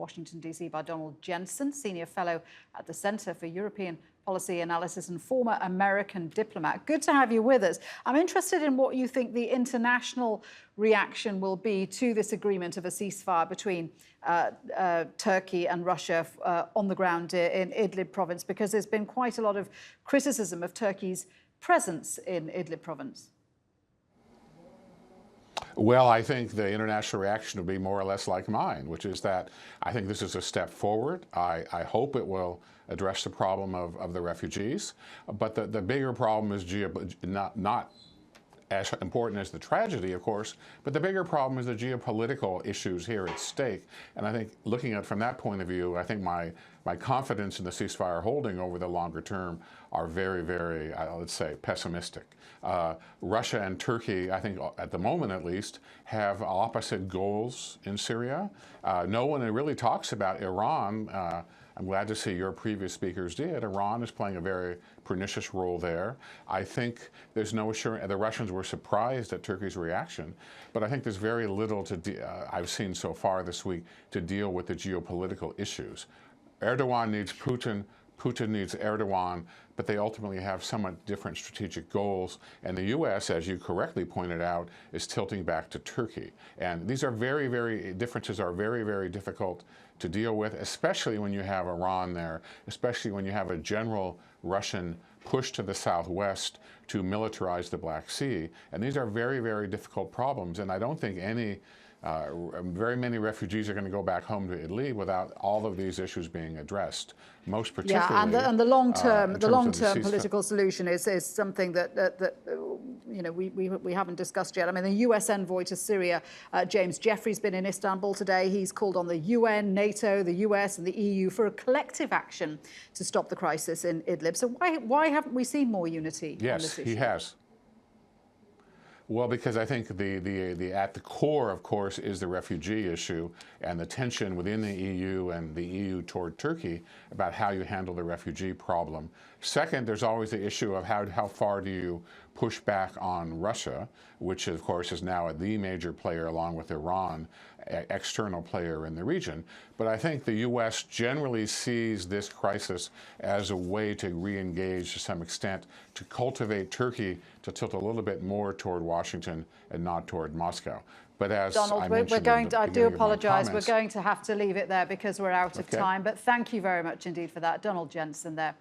Washington, D.C. by Donald Jensen, Senior Fellow at the Center for European Policy Analysis and former American diplomat. Good to have you with us. I'm interested in what you think the international reaction will be to this agreement of a ceasefire between Turkey and Russia on the ground in Idlib province, because there's been quite a lot of criticism of Turkey's presence in Idlib province. Well, I think the international reaction will be more or less like mine, which is that I think this is a step forward. I hope it will address the problem of the refugees. But the bigger problem is not as important as the tragedy, of course, but the bigger problem is the geopolitical issues here at stake. And I think looking at it from that point of view, I think my confidence in the ceasefire holding over the longer term are very, very, let's say, pessimistic. Russia and Turkey, I think, at the moment at least, have opposite goals in Syria. No one really talks about Iran. I'm glad to see your previous speakers did. Iran is playing a very pernicious role there. I think there's no assurance. The Russians were surprised at Turkey's reaction, but I think there's very little I've seen so far this week to deal with the geopolitical issues. Erdogan needs Putin, Putin needs Erdogan, but they ultimately have somewhat different strategic goals. And the U.S., as you correctly pointed out, is tilting back to Turkey. And these are differences are very, very difficult to deal with, especially when you have Iran there, especially when you have a general Russian push to the southwest to militarize the Black Sea. And these are very, very difficult problems. And I don't think very many refugees are going to go back home to Idlib without all of these issues being addressed. Most particularly, and the long-term political solution is something that we haven't discussed yet. I mean, the U.S. envoy to Syria, James Jeffrey's been in Istanbul today. He's called on the UN, NATO, the U.S. and the EU for a collective action to stop the crisis in Idlib. So why haven't we seen more unity on this issue? Yes, he has. Well, because I think at the core, of course, is the refugee issue and the tension within the EU and the EU toward Turkey about how you handle the refugee problem. Second, there's always the issue of how far do you push back on Russia, which, of course, is now the major player, along with Iran, external player in the region. But I think the U.S. generally sees this crisis as a way to re-engage to some extent, to cultivate Turkey to tilt a little bit more toward Washington and not toward Moscow. But as Donald, I do apologise, we're going to have to leave it there because we're out of time. But thank you very much indeed for that. Donald Jensen there.